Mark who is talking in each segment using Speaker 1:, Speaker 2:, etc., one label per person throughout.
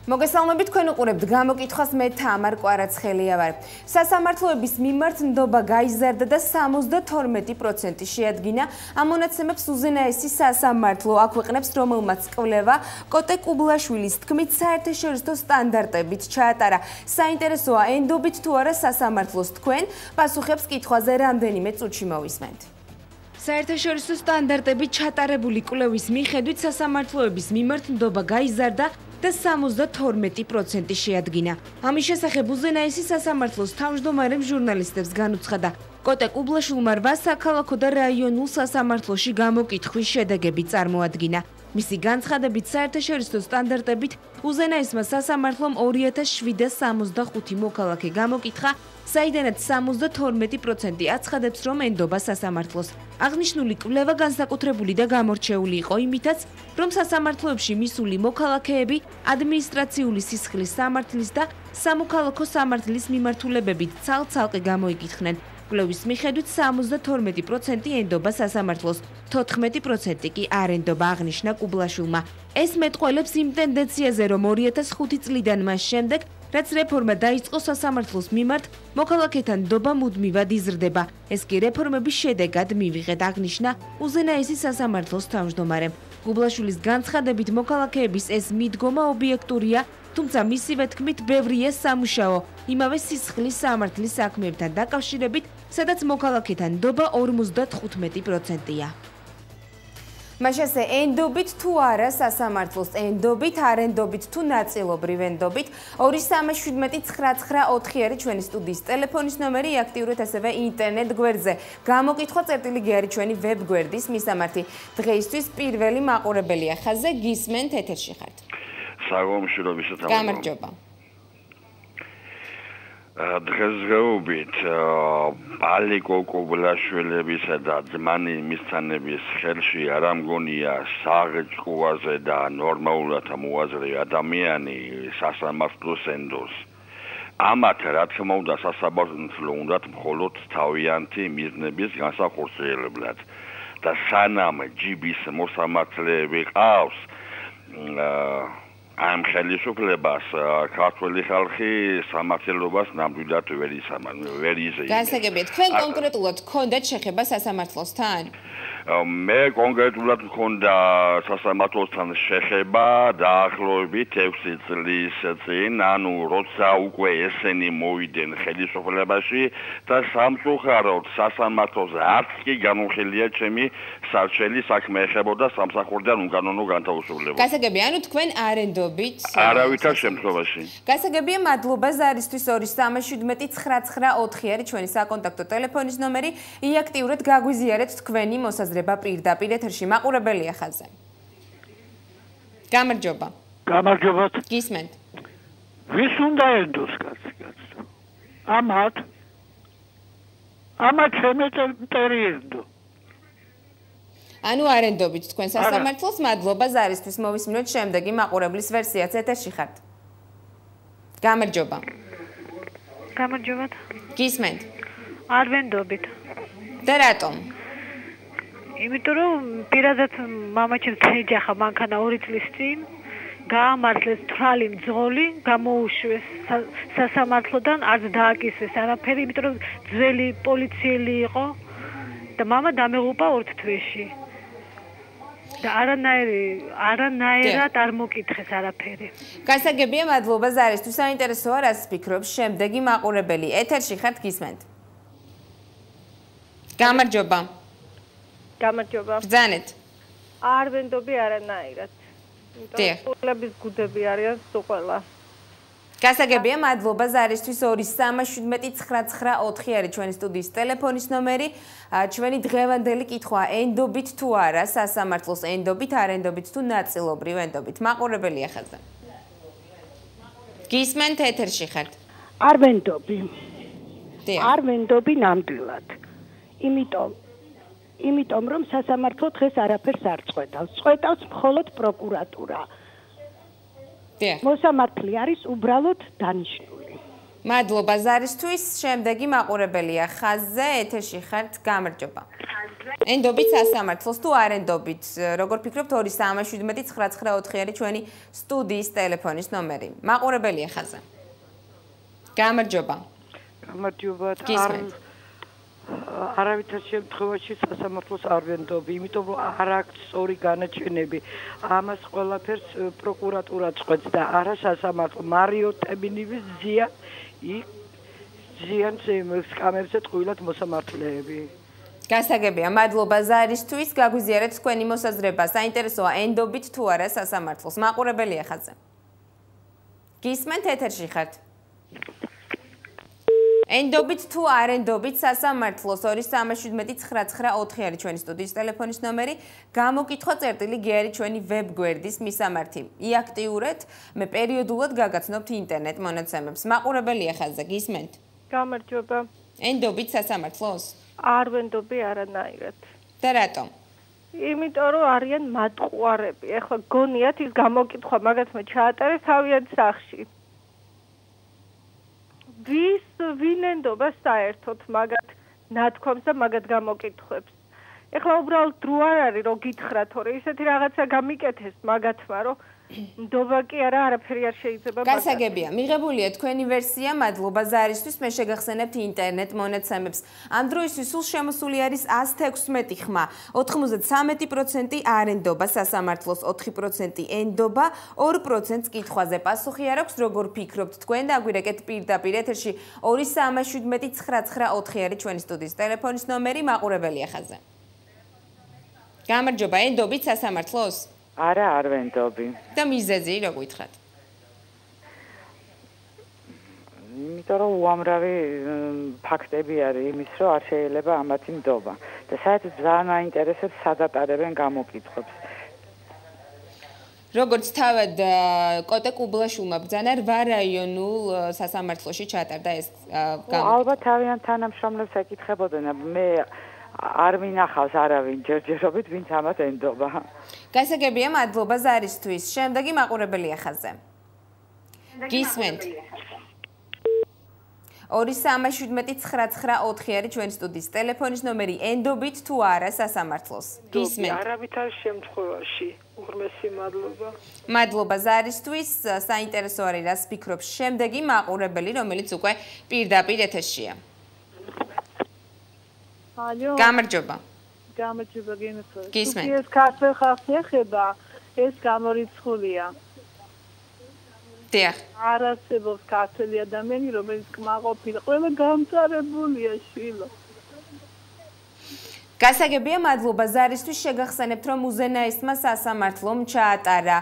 Speaker 1: მოგესალმებით, თქვენ უყურებთ გამოკითხვას, მე თამარ კვარაცხელია ვარ. სასამართლოების მიმართ ნდობა გაიზარდა და 72% შეადგინა. ამ მონაცემებს უზენაესი სასამართლო აქვეყნებს, რომელმაც კვლევა კოტე კუბლაშვილის თქმით საერთაშორისო სტანდარტებით ჩაატარა. საინტერესოა, ენდობით თუ არა სასამართლოს თქვენ, პასუხებს კითხვაზე რამდენიმე წუთში მოვისმენთ. საერთაშორისო სტანდარტებით ჩატარებული კვლევის მიხედვით სასამართლოების მიმართ ნდობა გაიზარდა და 72% შეადგინა. ამის შესახებ უზენაესი სასამართლოს თავმჯდომარემ ჟურნალისტებს განუცხადა. კოტე კუბლაშვილმა 8 საქალაქო და რაიონულ სასამართლოში გამოკითხვის შედეგები წარმოადგინა. მისი განცხადებით, საერთაშორისო სტანდარტებით უზენაესმა სასამართლომ 2765 მოქალაქე გამოკითხა, საიდანაც 72% აცხადებს, რომ ენდობა სასამართლოს. აღნიშნული კვლევა განსაკუთრებული და გამორჩეული იყო იმითაც, რომ სასამართლოებში მისული მოქალაქეები ადმინისტრაციული სისხლის სამართლის და სამოქალაქო სამართლის მიმართულებებით ცალ-ცალკე გამოიკითხნენ. კვლევის მიხედვით 72% ენდობა სასამართლოს, 14% კი არ ენდობა, აღნიშნა კუბლაშვილმა. ეს მეტყველებს იმ ტენდენციაზე, რომ 2005 წლიდან მას შემდეგ, რაც რეფორმა დაიწყო სასამართლოს მიმართ, მოქალაქეთა ნდობა მუდმივად იზრდება. ეს კი რეფორმების შედეგად მივიღეთ, აღნიშნა უზენაესი სასამართლოს თავმჯდომარემ. კუბლაშვილის განცხადებით, მოქალაქეების ეს მიდგომა ობიექტურია, თუმცა მისივე თქმით, ბევრია სამუშაო იმავე სისხლის სამართლის საქმეებთან დაკავშირებით, სადაც მოქალაქეთა ნდობა 55%-ია. მაშასე ენდობით თუ არა სასამართლოს, ენდობით, არ ენდობით თუ ნაწილობრივ ენდობით, 23799 არის ჩვენი სტუდიის ტელეფონის ნომერი, აქტიურეთ ასევე ინტერნეტ გვერდზე. გამოკითხვა-წერტილი არის ჩვენი ვებ გვერდის მისამართი. დღეისთვის პირველი მაყურებელია ხაზზე, გისმენთ, ეთერში ხართ.
Speaker 2: საგომშრობისა და
Speaker 1: გამარჯობა.
Speaker 2: დღესდღეობით პალიკო კუბლაშვილებისა და ძმანი მისცანების ხელში არ ამგონია საღჭყუაზე და ნორმალურად მოაზრე ადამიანი სასამართლოს ენდოს. ამათ რა თქმა უნდა სასამართლო უნდა მხოლოდ თავიანთი მიზნების განსახორციელებლად და სანამ ჯიბის მოსამართლეები ყავს ამ ხელისუფლებას ქართული ხალხი სამართლობას ნამდვილად ვერ იზეიმებს.
Speaker 1: გასაგებია, თქვენ კონკრეტულად გქონდათ შეხება სასამართლოსთან?
Speaker 2: მე კონკრეტულად მქონდა სასამართლოსთან შეხება დაახლოებით 6 წლის წინ, ანუ როცა უკვე ესენი მოვიდნენ ხელისუფლებაში და სამწუხაროდ სასამართლოს არც კი განუხილია ჩემი სარჩელი საქმე ეხებოდა სამსახურიდან უკანონო განთავისუფლებას.
Speaker 1: გასაგებია, ანუ თქვენ არ ენდობით?
Speaker 2: არავითარ შემთხვევაში.
Speaker 1: გასაგებია, მადლობა ზარისთვის 23799 არის ჩვენი საკონტაქტო ტელეფონის ნომერი. იაქტიურეთ, გაგვიზიარეთ თქვენი მოსაზრება. პირდაპირ ეთერში მაყურებელია ხაზზე. გამარჯობა.
Speaker 3: გამარჯობათ.
Speaker 1: გისმენთ.
Speaker 3: ვის უნდა ენდოს კაცი? ამათ შემეტერი ენდო.
Speaker 1: ანუ არ ენდობით თქვენ სასამართლოს, მადლობა ზარისთვის, მოვისმინოთ შემდეგი მაყურებლის ვერსიაც, ეთერში ხართ. გამარჯობა.
Speaker 4: გამარჯობათ.
Speaker 1: გისმენთ.
Speaker 4: არ ვენდობით.
Speaker 1: და რატომ?
Speaker 4: იმიტომ რომ პირადად მამაჩემს ეჯახა მანქანა 2 წლის წინ გაამართლეს თვალი მძღოლი, გამოუშვეს სასამართლოდან, არც დააკისრეს არაფერი, იმიტომ რომ ძველი პოლიციელი იყო და მამა დამეღუპა 2 თვეში. და არანაირად არ მოკითხეს არაფერი.
Speaker 1: გასაგებია, მადლობა ზარისთვის. საინტერესოა, რას ფიქრობს შემდეგი მაყურებელი. ეთერში ხართ, გისმენთ. გამარჯობა.
Speaker 4: გამარჯობა.
Speaker 1: ბრძანეთ.
Speaker 4: არ ვენდობი არანაირად. პოლების გუდები არიან სულ.
Speaker 1: გასაგებია, მადლობა ზარისთვის 23799 არის ჩვენი სტუდიის ტელეფონის ნომერი. ჩვენი დღევანდელი კითხვა, ენდობით თუ არა სასამართლოს, ენდობით, არ ენდობით თუ ნაწილობრივ ენდობით. მაყურებელია ხაზზე. გისმენთ, ეთერში ხართ.
Speaker 3: არ ვენდობი. არ ვენდობი ნამდვილად. იმიტომ რომ სასამართლო დღეს არაფერს არ წყვეტავს. წყვეტავს მხოლოდ პროკურატურა. მოსამართლე არის უბრალოდ დანიშნული.
Speaker 1: მადლობა ზარისთვის. შემდეგი მაყურებელია ხაზზე, ეთერში ხართ, გამარჯობა. ენდობით სასამართლოს თუ არ ენდობით? როგორ ფიქრობთ 237-99 არის ჩვენი სტუდიის ტელეფონის ნომერი. მაყურებელია ხაზზე. გამარჯობა.
Speaker 5: გამარჯობა. არავითარ შემთხვევაში სასამართლოს არ ვენდობ, იმიტომ რომ არ აქვს სწორი განაჩენები. ამას ყველაფერს პროკურატურა წყვეტს და არა სასამართლო. მარიო ტებინივის ზიანს სკამებზე ტყუილად მოსამართლეები.
Speaker 1: გასაგებია, მადლობა ზარისთვის, გაგვიზიარეთ თქვენი მოსაზრება. საინტერესოა, ენდობით თუ არა სასამართლოს. მაყურებელია ხაზზე. გისმენთ ეთერში ხართ. ენდობით თუ არ ენდობით სასამართლოს 237-99 არის ჩვენი სტუდიის ტელეფონის ნომერი. გამოკითხვა წერტილი G არის ჩვენი ვებ გვერდის მისამართი. იაქტიურეთ, მე პერიოდულად გაგაცნობთ ინტერნეტ მონაცემებს. მაყურებელია ხაზზე, გისმენთ?
Speaker 4: გამარჯობა.
Speaker 1: ენდობით სასამართლოს?
Speaker 4: არ ვენდობი არანაირად.
Speaker 1: და რატომ?
Speaker 4: იმიტომ რომ არიან მატყუარები. ეხლა გონიათ ის გამოკითხვა მაგათ მე ჩაატარეს თავიანთ სახში. ვინ ენდობა საერთოდ მაგათ ნათქვამს და მაგათ გამოკითხვებს. ეხლა უბრალოდ დრო არ არის რომ გითხრათ, რომ ისეთი რაღაცა გამიკეთეს მაგათმა, რომ ნდობა კი არა, არაფერი არ შეიძლება.
Speaker 1: გასაგებია, მიღებულია თქვენი ვერსია, მადლობა ზარისთვის, მე შეგახსენებთ ინტერნეტ მონაცემებს. ამ დროისთვის სულ შემოსული არის 116 ხმა, 93% არ ენდობა სასამართლოს, 4% ენდობა, 2% კითხვაზე პასუხი არ აქვს, როგორ ფიქრობთ თქვენ და აგვირეკეთ პირდაპირ ეთერში 237-99 არის ჩვენი სტუდიის ტელეფონის ნომერი, მაყურებელია ხაზზე. გამარჯობა, ენდობით სასამართლოს?
Speaker 5: არა, არ ვენდობი.
Speaker 1: და მიზეზი რო გითხრათ?
Speaker 5: იმიტომ რომ უამრავი ფაქტები არის იმის, რომ არ შეიძლება ამათი ნდობა. და საერთოდ ძალიან მაინტერესებს სადატარებენ გამოკითხვებს.
Speaker 1: როგორც თავად კოტე კუბლაშვილმა ბრძანა 8 რაიონულ სასამართლოში ჩატარდა ეს გამოკითხვა.
Speaker 5: ალბათ თავიანთ თანამშრომლებს ეკითხებოდნენ, მე არ მინახავს არავინ ჯერჯერობით, ვინც ამათ ენდობა.
Speaker 1: გასაგებია, მადლობა ზარისთვის. შემდეგი მაყურებელია ხაზზე. გისმენთ? 237-99 არის ჩვენი სტუდიის ტელეფონის ნომერი. ენდობით თუ არა სასამართლოს? გისმენთ?
Speaker 6: არავითარ შემთხვევაში. უღრმესი მადლობა.
Speaker 1: მადლობა ზარისთვის. საინტერესო არის, რას ფიქრობს შემდეგი მაყურებელი, რომელიც უკვე პირდაპირ ეთერშია.
Speaker 3: ალო.
Speaker 1: გამარჯობა.
Speaker 3: გამარჯობა გენეთო.
Speaker 1: გისმენთ?
Speaker 3: ეს ქართულ ხალხს ეხება, ეს გამორიცხულია.
Speaker 1: დიახ.
Speaker 3: არ არსებობს ქართული ადამიანი, რომელიც კმაყოფილი, ყველა გამწარებულია შვილო.
Speaker 1: გასაგებია, მადლობა ზარისთვის. შეგახსენებთ, რომ უზენაესმა სასამართლომ ჩაატარა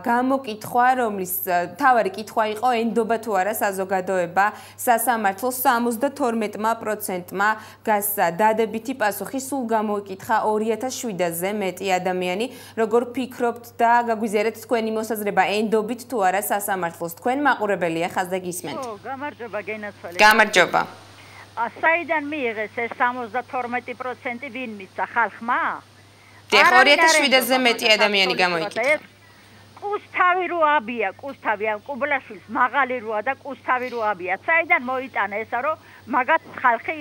Speaker 1: გამოკითხვა, რომლის თავარი კითხვა იყო ენდობა თუ არა საზოგადოება სასამართლოს 72%-მა გასცა დადებითი პასუხი, სულ გამოკითხა 2700-ზე მეტი ადამიანი. როგორ ფიქრობთ და გაგვიზიარეთ თქვენი მოსაზრება ენდობით თუ არა სასამართლოს? თქვენ მაყურებელია ხაზზე, გისმენთ?
Speaker 7: გამარჯობა გენაცვალე.
Speaker 1: გამარჯობა.
Speaker 7: საიდან მიიღეს ეს 72% ვინ მისცა ხალხმა?
Speaker 1: 2700-ზე მეტი ადამიანი გამოიკითხა.
Speaker 7: კუსთავი რო აბია, კუსთავი ამ კუბლაშვილს მაღალი როა და კუსთავი რო აბია. საიდან მოიტანა ესა რომ მაგათ ხალხი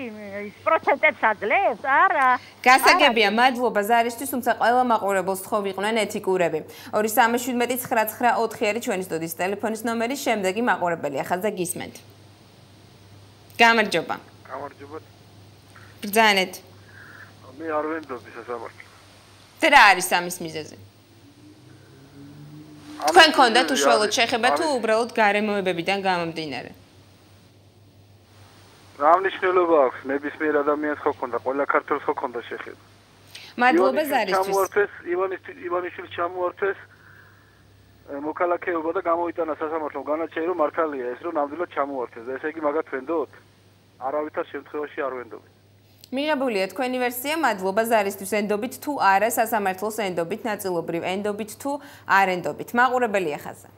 Speaker 7: ის პროცენტებს აძლევს? არა.
Speaker 1: გასაგებია, მადლობა ზარისთვის, თუმცა ყველა მაყურებელს თხოვიყვნენ ეთიკურები. 237-99 არის ჩვენი სტუდიის ტელეფონის ნომერი, შემდეგი მაყურებელია ხაზზე, გისმენთ? გამარჯობა.
Speaker 6: გამარჯობა.
Speaker 1: ბრძანეთ.
Speaker 6: მე არ ვენდობი სასამართლოს.
Speaker 1: და რა არის ამის მიზეზი? თქვენ გქონდათ უშუალოდ შეხება თუ უბრალოდ გარემოებებიდან გამომდინარე?
Speaker 6: რა მნიშვნელობა აქვს? ნებისმიერ ადამიანს ხო ქონდა, ყველა ქართველს ხო ქონდა შეხება.
Speaker 1: მადლობა ზარისთვის.
Speaker 6: ივანიშვილს ჩამოართვეს მოქალაქეობა და გამოიტანა სასამართლომ განაჩენი, რომ მართალია ეს, რომ ნამდვილად ჩამოართვეს. და ესე იგი მაგათ ვენდოთ? არავითარ შემთხვევაში არ ვენდობი.
Speaker 1: მიღებულია თქვენი ვერსია, მადლობა ზარისთვის. ენდობით თუ არა სასამართლოს ენდობით, ნაწილობრივ ენდობით თუ არ ენდობით. მაყურებელია ხაზზე.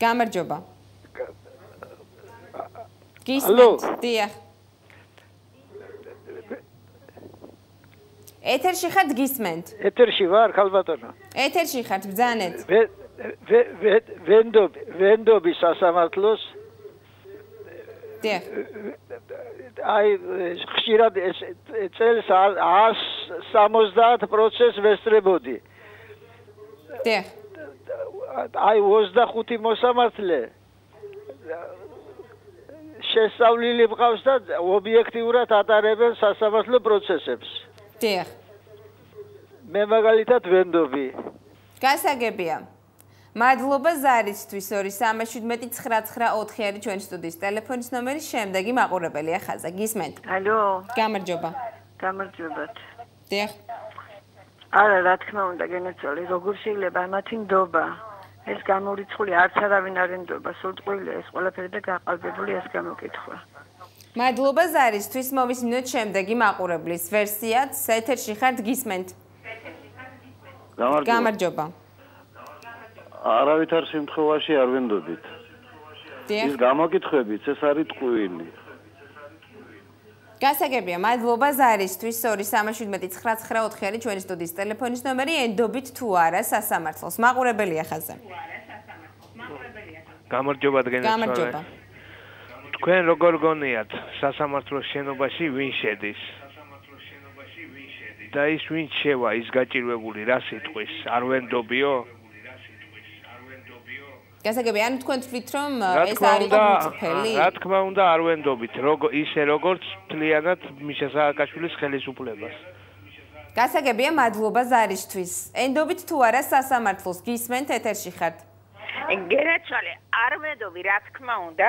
Speaker 1: გამარჯობა. გისმენთ? დიახ. ეთერში ხართ, გისმენთ?
Speaker 8: ეთერში ვარ, ხალბატონო.
Speaker 1: ეთერში ხართ, ბრძანეთ.
Speaker 8: ვენდობის სასამართლოს
Speaker 1: დიახ.
Speaker 8: აი ხშირად წელს 170 პროცესს ვესწრებოდი.
Speaker 1: დიახ.
Speaker 8: აი 25 მოსამართლე შესწავლილი მყავს და ობიექტიურად ატარებენ სასამართლო პროცესებს.
Speaker 1: დიახ.
Speaker 8: მე მაგალითად ვენდობი.
Speaker 1: გასაგებია. მადლობა ზარისთვის 2379994 არის ჩვენი სტუდიის ტელეფონის ნომერი, შემდეგი მაყურებელია ხაზა. გისმენთ?
Speaker 9: ალო.
Speaker 1: გამარჯობა.
Speaker 9: გამარჯობათ.
Speaker 1: დიახ.
Speaker 9: არა, რა თქმა უნდა, გენაცვალე, როგორ შეიძლება ამათი ნდობა? ეს გამორიცხული არც არავინ არ ენდობა, სულტყუილია ეს ყველაფერი და გაყალბებული ეს გამოკითხვა.
Speaker 1: მადლობა ზარისთვის, მოვისმინოთ შემდეგი მაყურებლის ვერსიაც, ეთერში ხართ, გისმენთ? გამარჯობა.
Speaker 10: არავითარ შემთხვევაში არ ვენდობით. ის გამოკითხვებიც ეს არის ტყუილი.
Speaker 1: გასაგებია, მადლობა ზარისთვის 2379994 არის ჩვენი სტუდიის ტელეფონის ნომერი, ენდობით თუ არა სასამართლოს. მაყურებელია ხაზზე.
Speaker 11: გამარჯობა დგენაცვალე. თქვენ როგორ გონიათ სასამართლოს შენობაში ვინ შედის? და ის ვინ შევა, ის გაჭირვებული რა სიტყვის? არ ვენდობიო?
Speaker 1: გასაგებია, ანუ თქვენ თვლით რომ ეს არის მწიფელი?
Speaker 11: რა თქმა უნდა, არ ვენდობით, ისე როგორც მთლიანად მიშა სააკაშვილის ხელისუფლებას.
Speaker 1: გასაგებია, მადლობა ზარისთვის. ენდობით თუ არა სასამართლოს, გისმენთ, ეთერში ხართ?
Speaker 7: გენაცვალე, არ ვენდობი, რა თქმა უნდა.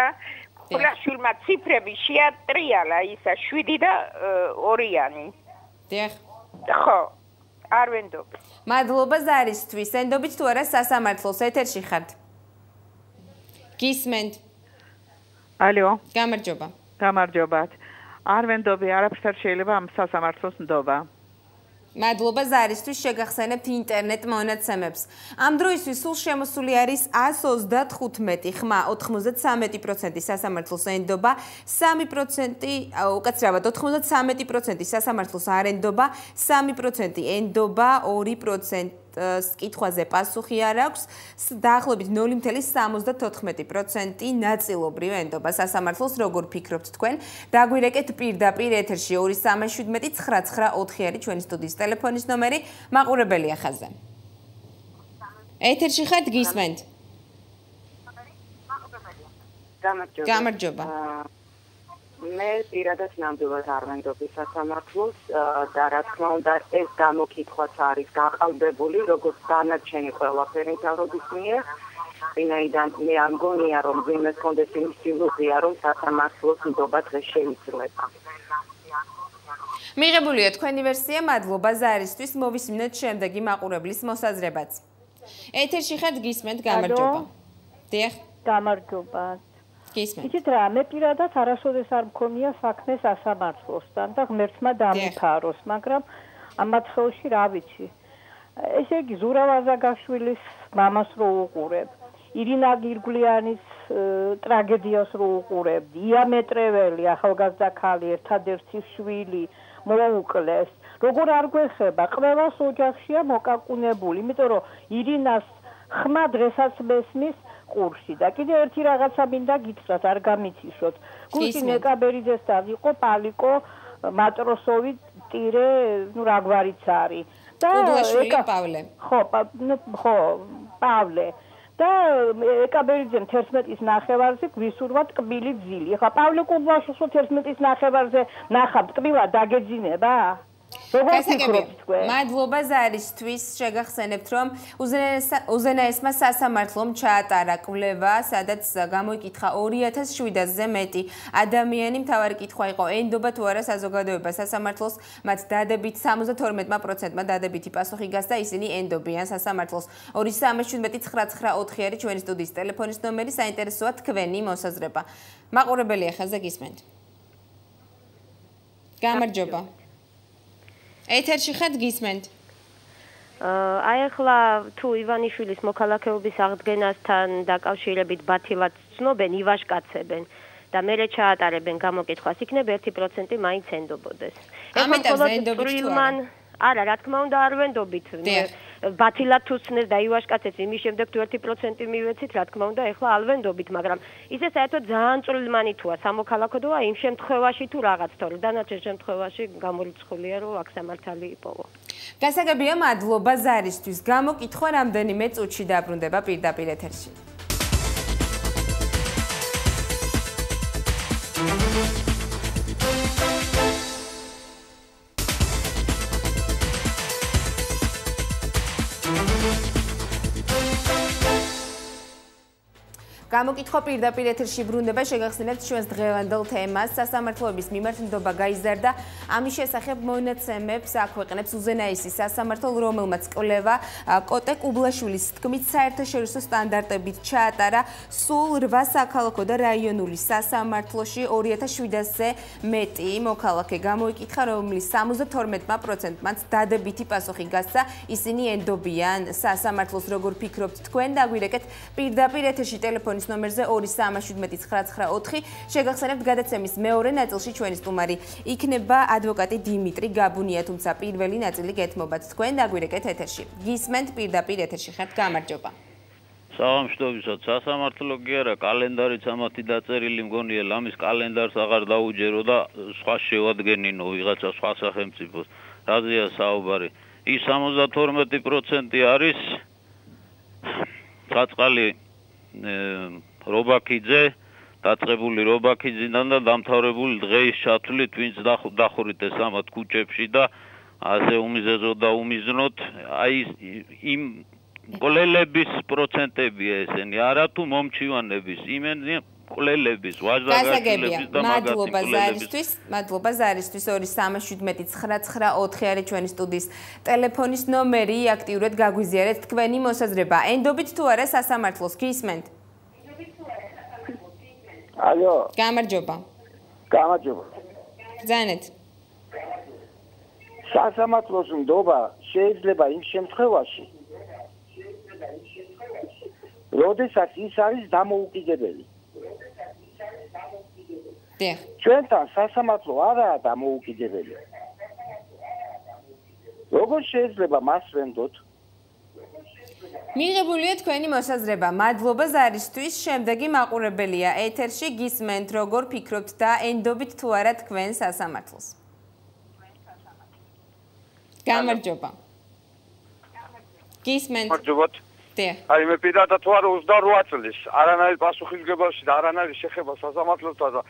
Speaker 7: ყურაშვილმა ციფრები შეატრიალა ისა 7 და 2-იანი.
Speaker 1: დიახ.
Speaker 7: ხო, არ ვენდობი.
Speaker 1: მადლობა ზარისთვის. ენდობით თუ არა სასამართლოს, ეთერში ხართ? გისმენთ?
Speaker 12: ალო.
Speaker 1: გამარჯობა.
Speaker 12: გამარჯობათ. არ ვენდობი, არაფერს შეიძლება ამ სასამართლოს ნდობა.
Speaker 1: მადლობა ზარისთვის, შეგახსენებთ ინტერნეტ მონაცემებს. ამ დროისთვის სულ შემოსული არის 135 ხმა, 93% სასამართლოს ენდობა, 3% უკაცრავად 93% სასამართლოს არ ენდობა, 3% ენდობა, 2% კითხვაზე პასუხი არ აქვს, დაახლოებით 0.74% ნაწილობრივ ენდობა სასამართლოს. როგორ ფიქრობთ თქვენ? დაგვირეკეთ პირდაპირ ეთერში 2379994 არის ჩვენი სტუდიის ტელეფონის ნომერი, მაყურებელია ხაზზე. ეთერში ხართ, გისმენთ? გამარჯობა.
Speaker 13: მე პირადად ნამდვილად არ ვენდობი სასამართლოს და რა თქმა უნდა ეს გამოკითხვაც არის გაყალბებული, როგორც დანარჩენი ყველაფერი თავრობის მიერ. ვინაიდან მე არ მგონია რომ ვინმეს კონდეს იმის ილუზია რომ სასამართლოს ნდობა დღეს შეიცვლება.
Speaker 1: მიღებულია თქვენი ვერსია, მადლობა ზარისთვის, მოვისმინოთ შემდეგი მაყურებლის მოსაზრებაც. ეთერში ხართ, გისმენთ, გამარჯობა. დიახ.
Speaker 4: გამარჯობა.
Speaker 1: გისმენთ.
Speaker 4: რა, მე პირადად არასოდეს არ მქონია საქმე სასამართლოსთან და ღმერთმა დამიფაროს, მაგრამ ამათ ხელში რა ვიცი. ესე იგი ზურავ აზაგაშვილის მამას რო უყურებ, ირინა გირგვლიანის ტრაგედიას რო უყურებ, იამეტრეველი ახალგაზრდა ქალი, ერთადერთი შვილი მოუკლეს. როგორ არ გვეხება, ყველას ოჯახშია მოკაკუნებული, იმიტომ რომ ირინას ხმა დღესაც მესმის ყურში და კიდე ერთი რაღაცა მინდა გითხრათ, არ გამიციშოთ. გუშინ ეკაბერიძესთან იყო პალიკო მატროსოვი ტირე, რა გვარიც არის. და
Speaker 1: პავლე.
Speaker 4: ხო, პავლე. და ეკაბერიძემ 11-ის ნახევარზე გვისურვა ტკბილი ძილი. ხა პავლე კუბაშოს 11-ის ნახევარზე ნახავ ტკბილა დაგეძინება?
Speaker 1: მადლობა ზარისთვის, შეგახსენებთ რომ უზენაესმა სასამართლომ ჩაატარა კვლევა, სადაც გამოიკითხა 2700-ზე მეტი ადამიანი. მთავარი კითხვა იყო ენდობა თუ არა საზოგადოება სასამართლოს, მათ დადებით 72%-მა დადებითი პასუხი გასცა, ისინი ენდობიან სასამართლოს. 2379994 არის ჩვენი სტუდიის ტელეფონის ნომერი, საინტერესოა თქვენი მოსაზრება. მაყურებელია ხაზზე, გისმენთ? გამარჯობა. ეთერში ხართ, გისმენთ?
Speaker 14: აი ახლა თუ ივანიშვილის მოქალაქეობის აღდგენასთან დაკავშირებით ბათილად ცნობენ, ივაშკაცებენ და მერე ჩაატარებენ გამოკითხვას, იქნება 1% მაინც ენდობოდეს.
Speaker 1: ამიტომ ენდობით თუ არა?
Speaker 14: არა, რა თქმა უნდა არ ვენდობით. ბათილად თუ ცნეს და ივაშკაცებს იმის შემდეგ თუ 1% მივეცით, რა თქმა უნდა, ეხლა ალვენდობით, მაგრამ ისე საერთოდ ძალიან წვრილმანი თუა სამოქალაქოდოა იმ შემთხვევაში თუ რაღაც თორე დანარჩენ შემთხვევაში გამორიცხულია რომ აქ სამართალი იპოვო.
Speaker 1: გასაგებია, მადლობა ზარისთვის. გამოკითხვა რამდენიმე წუთში დაბრუნდება პირდაპირ ეთერში. გამოკითხვა პირდაპირ ეთერში ბრუნდება, შეგახსენებთ ჩვენს დღევანდელ თემას. სასამართლოების მიმართ ნდობა გაიზარდა. ამის შესახებ მონაცემებს აქვეყნებს უზენაესის სასამართლო, რომელმაც კვლევა კოტე კუბლაშვილის თქმით საერთაშორისო სტანდარტებით ჩაატარა სულ 8 საქალაქო და რაიონული სასამართლოში 2700-ზე მეტი მოქალაქე გამოიკითხა, რომლის 72%-მაც დადებითი პასუხი გასცა. ისინი ენდობიან სასამართლოს. როგორ ფიქრობთ თქვენ? დაგვირეკეთ პირდაპირ ეთერში ტელეფონის ნომერზე 2179994. შეგახსენებთ გადაცემის მეორე ნაწილში ჩვენი სტუმარი იქნება ადვოკატი დიმიტრი გაბუნია, თუმცა პირველი ნაწილი გეთმობათ თქვენ. დაგვირეკეთ ეთერში. გისმენთ პირდაპირ ეთერში ხართ. გამარჯობა.
Speaker 15: სამშვიდობისო, სასამართლო კი არა, კალენდარიც ამათი დაწერილი მგონია, ამის კალენდარს აღარ დაუჯერო და სხვა შევადგენინო ვიღაცა სხვა სახელმწიფოს. რაზეა საუბარი? ის 72% არის საწყალი რობაქიძე, დაწყებული რობაქიძიდან და დამთავრებული დღეის ჩათვლით, ვინც დახურიტეს ამათ ქუჩებში და ასე უმიზეზოდ და უმიზნოთ, აი იმ კვლელების პროცენტებია ესენი, არა თუ მომჩივანების, იმენი კვლელების, ვაჟდაგაშვილების და
Speaker 1: მადლობა ზარისთვის, მადლობა ზარისთვის. 2379994 არის ჩვენი სტუდიის ტელეფონის ნომერი, აქტიურად გაგვიზიარეთ თქვენი მოსაზრება. ენდობით თუ არა სასამართლოს გისმენთ?
Speaker 16: ალო.
Speaker 1: გამარჯობა.
Speaker 16: გამარჯობა.
Speaker 1: ბრძანეთ.
Speaker 16: სასამართლოს ნდობა შეიძლება იმ შემთხვევაში, როდესაც ის არის დამოუკიდებელი. ჩვენთან სასამართლო არაა დამოუკიდებელი. როგორ შეიძლება მას ვენდოთ?
Speaker 1: მიღებულია თქვენი მოსაზრება. მადლობა ზარისთვის. შემდეგი მაყურებელია ეთერში. გისმენთ, როგორ ფიქრობთ და ენდობით თუ არა თქვენ სასამართლოს? გამარჯობა. გისმენთ.
Speaker 6: გამარჯობათ. აი მე პირადად ვარ 28 წლის. არანაირი პასუხისმგებლობაში და არანაირი შეხება სასამართლოსთან და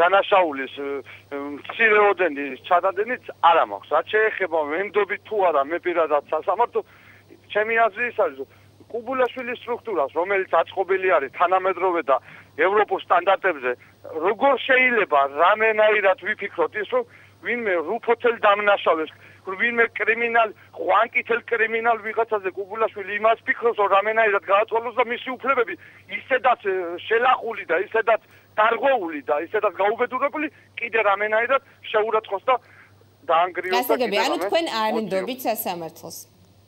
Speaker 6: დანაშაულის მცირეოდენი ჩადადენით არ მაქვს. რაც შეეხება ენდობით თუ არა მე პირადად სასამართლო, ჩემი აზრი ის არის, კუბულაშვილის სტრუქტურას, რომელიც აწყობილი არის თანამედროვე და ევროპულ სტანდარტებზე, როგორ შეიძლება რამენაირად ვიფიქროთ ის, რომ ვინმე რუფოთელ დამნაშავეს, ვინმე კრიმინალ, ხვანკითელ კრიმინალ ვიღაცაზე კუბულაშვილი იმას ფიქრობს, რომ რამენაირად გააწყობლოს და მისი უფლებები ისედაც შელახული და ისედაც დარღვეული და ისედაც გაუბედურებული, კიდე რამენაირად შეურაცხყოფს და დაანგრიოს.
Speaker 1: გასაგები, ანუ თქვენ არ ენდობით სასამართლოს?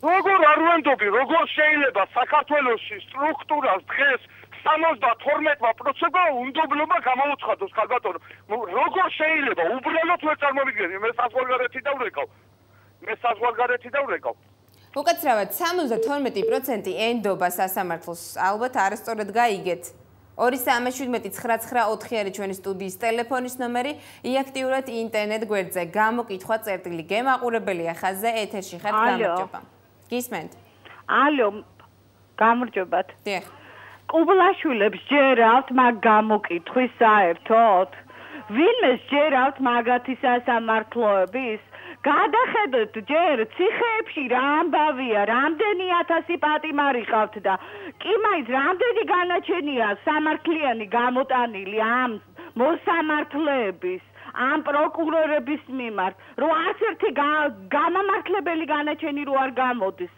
Speaker 6: როგორ არ ვენდობი, როგორ შეიძლება საქართველოში სტრუქტურას დღეს 72% უნდობლობა გამოუცხადოს ქალბატონო. როგორ შეიძლება უბრალოდ ვერ წარმოვიდგენი, მე საზღვარგარეთი დავრეკავ.
Speaker 1: უკაცრავად 72% ენდობა სასამართლოს, ალბათ არასწორად გაიგეთ. 2379994 არის ჩვენი სტუდიის ტელეფონის ნომერი, იაქტიურად ინტერნეტ გვერდზე გამოკითხვა წერტილი გემაყურებელია ხაზზე ეთერში ხართ. გამარჯობა. გისმენთ?
Speaker 7: ალო, გამარჯობათ.
Speaker 1: დიახ.
Speaker 7: კუბლაშვილებს ჯერავთ მაგ გამოკითხვის საერთოდ? ვინმე ჯერავთ მაგათი სასამართლოების? გადახედოთ ჯერ ციხეებში რა ამბავია, რამდენი 1000 პატიმარი ყავთ და კი მაინც რამდენი განაჩენია სამართლიანი გამოტანილი ამ მოსამართლეების, ამ პროკურორების მიმართ, რომ არც ერთი გამამართლებელი განაჩენი რო არ გამოდის.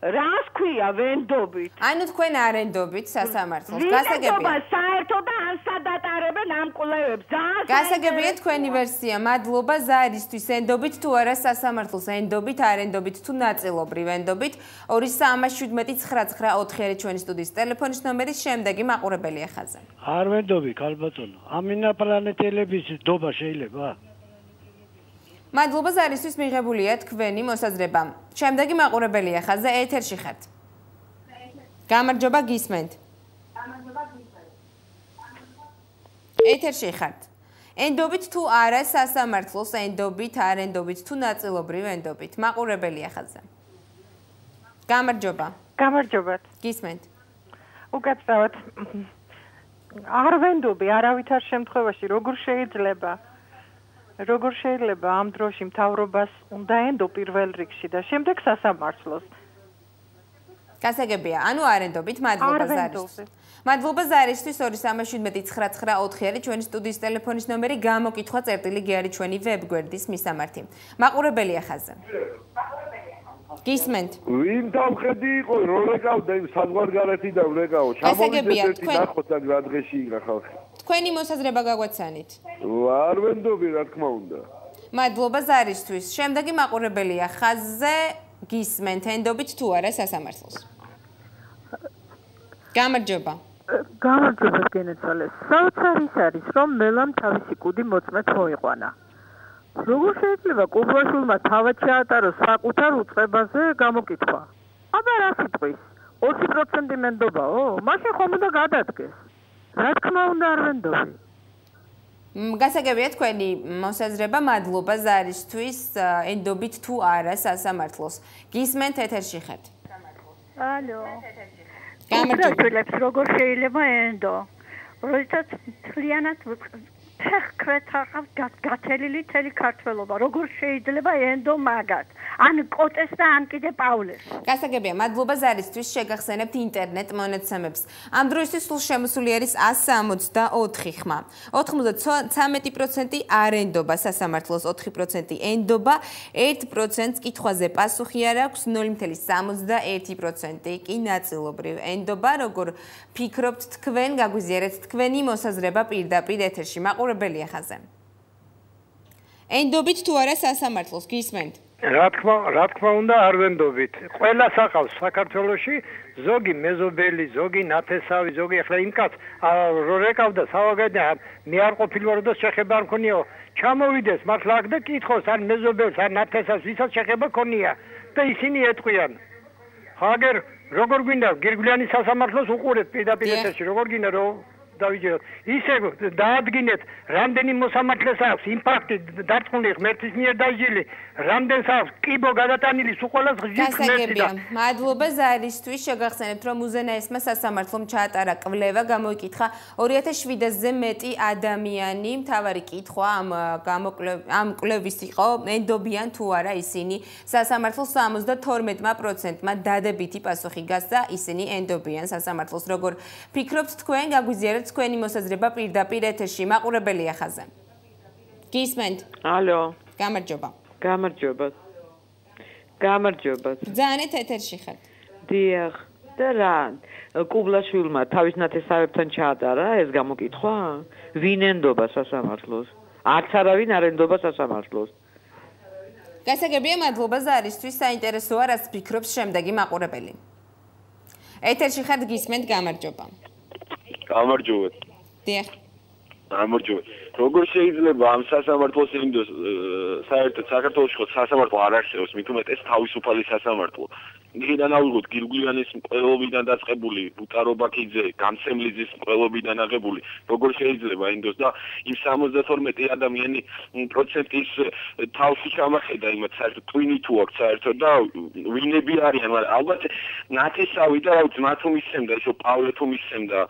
Speaker 7: რას ქვია ვენდობით?
Speaker 1: ანუ თქვენ არ ენდობით სასამართლოს. გასაგებია.
Speaker 7: საერთოდ და ან სადატარებენ ამ კვლევებს.
Speaker 1: გასაგებია თქვენი ვერსია. მადლობა ზარისთვის. ენდობით თუ არა სასამართლოს? ენდობით, არ ენდობით თუ ნაწილობრივ ენდობით? 2379994 არის ჩვენი სტუდიის ტელეფონის ნომერი, შემდეგი მაყურებელია ხაზზე.
Speaker 17: არ ვენდობი, ქალბატონო. ამინა პლანეტელების დობა შეიძლება?
Speaker 1: მადლობა ზარისთვის მიღებულია თქვენი მოსაზრება. შემდეგი მაყურებელია ხაზზე ეთერში ხართ. გამარჯობა გისმენთ. ეთერში ხართ. ენდობით თუ არა სასამართლოს ენდობით არ ენდობით თუ ნაწილობრივ ენდობით. მაყურებელია ხაზზე. გამარჯობა.
Speaker 12: გამარჯობათ.
Speaker 1: გისმენთ.
Speaker 12: უკაცრავად. არ ვენდობი არავითარ შემთხვევაში როგორ შეიძლება ამ დროში მთავრობას უნდა ენდო პირველ რიგში და შემდეგ სასამართლოს.
Speaker 1: გასაგებია, ანუ არ ენდობით მადლობა ზარისთვის. მადლობა ზარისთვის 2317 999 ჩვენი სტუდიის ტელეფონის ნომერი გამოკითხვა წერტილი გე არის ჩვენი ვებგვერდის მისამართი. მაყურებელია ხაზზე. გისმენთ.
Speaker 17: ვინ დამხედი იყო რომ რეკავდა იმ საზღვარგარეთიდან რეკაო.
Speaker 1: გასაგებია, თქვენ
Speaker 17: ნახოთ რა დღეში იგრა ხალხი.
Speaker 1: თქვენი მოსაზრება გაგვაცანით.
Speaker 17: არ ვენდობი რა თქმა უნდა.
Speaker 1: მადლობა ზარისთვის. შემდეგი მაყურებელია ხაზზე გისმენთ ენდობით თუ არა სასამართლოს. გამარჯობა.
Speaker 12: გამარჯობა გენეცვალეს. საოცარი არის რომ მელამ თავისი კუდი მოწმეთ მოიყვანა. როგორ შეიძლება კუბლაშვილმა თავად შეატაროს საკუთარ უწყებაზე გამოკითხვა? აბა რა სიტყვის? 20% მენდობაო? მაშინ ხომ უნდა გადადგეს. რა თქმა უნდა არ ვენდობი.
Speaker 1: გასაგებია თქვენი მოსაზრება, მადლობა ზარისთვის, ენდობით თუ არა სასამართლოს. გისმენთ ეთერში ხართ.
Speaker 7: ალო. გამარჯობა. როგორ შეიძლება ენდო? როდესაც მთლიანად ფეხქრეთა გათელილი თელი ქართველობა. როგორ შეიძლება ენდო მაგათ? ან კოტეს და ან კიდე პავლეს.
Speaker 1: გასაგებია, მადლობა ზარისთვის, შეგახსენებთ ინტერნეტ მონაცემებს. ამ დროისთვის სულ შემოსული არის 164 ხმა. 93% არ ენდობა სასამართლოს, 4% ენდობა, 1% კითხვაზე პასუხი არ აქვს, 0.71% კი ნაწილობრივ ენდობა. როგორ ფიქრობთ თქვენ, გაგვიზიარეთ თქვენი მოსაზრება პირდაპირ ეთერში. მაყურებელია ხაზზე. ენდობით თუ არა სასამართლოს, გისმენთ?
Speaker 8: რა თქმა უნდა არ ვენდობით. ყველა საყავს საქართველოში, ზოგი მეზობელი, ზოგი ნათესავი, ზოგი ახლა იმ კაც რო რეკავდა სავაგადია, მე არ ყოფილვარ და შეხება არ მქონიო. ჩამოვიდეს მართლა აქ და კითხოს ან მეზობელს ან ნათესავს ვისაც შეხება ქონია და ისინი ეტყვიან. ხაგერ როგორ გვინდა გირგვლიანი სასამართლოს უყურეთ პირდაპირ ეთერში, როგორ გინდა რომ დავიჯეროთ. ისე დაადგინეთ, რამდენი მოსამართლეს აქვს იმპაქტი დარწმუნდი ღმერთის მიერ დაჟილი, რამდენს აქვს კიბო გადატანილი სულ ყველას ღმერთი.
Speaker 1: გასაგებია, მადლობა ზარისთვის, შეგახსენებთ რომ უზენაესმა სასამართლომ ჩაატარა კვლევა, გამოიკითხა 2700-ზე მეტი ადამიანი. მთავარი კითხვა ამ კვლევის იყო, ენდობიან თუ არა ისინი. სასამართლოს 72%-მა დადებითი პასუხი გასცა, ისინი ენდობიან სასამართლოს. როგორ ფიქრობთ თქვენ, გაგვიზიარეთ თქვენი მოსაზრება პირდაპირ ეთერში. მაყურებელია ხაზზე. გისმენთ?
Speaker 12: ალო.
Speaker 1: გამარჯობა.
Speaker 12: გამარჯობა.
Speaker 1: ძანეთ ეთერში ხართ.
Speaker 12: დიახ. და რა? კუბლაშვილმა თავის ნათესავებთან ჩაატარა ეს გამოკითხვა? ვინ ენდობა სასამართლოს? არც არავინ არ ენდობა სასამართლოს.
Speaker 1: გასაგებია, მადლობა ზარისთვის, საინტერესოა რაც ფიქრობს შემდეგი მაყურებელი. ეთერში ხართ, გისმენთ, გამარჯობა.
Speaker 18: გამარჯობა.
Speaker 1: დიახ.
Speaker 18: გამარჯობა. როგორ შეიძლება ამ სასამართლოს ინდოს საერთოდ საქართველოში ხო სასამართლო არ არსებობს, მით უმეტეს თავისუფალი სასამართლო. იქიდან ავიღოთ გირგვლიანის მკვლელობიდან დაწყებული, ბუტარო ბაქიძე, გამსემლიძის მკვლელობიდან აღებული, როგორ შეიძლება ინდოს და იმ 72 ადამიანი პროცენტის თავში ჩამახედა იმათ საერთოდ twin თუ აქვს საერთოდ და ვინები არიან, მაგრამ ალბათ ნათესავი და რა ვიცი, მათ უმისცემდა ისო პავლე თუ მისცემდა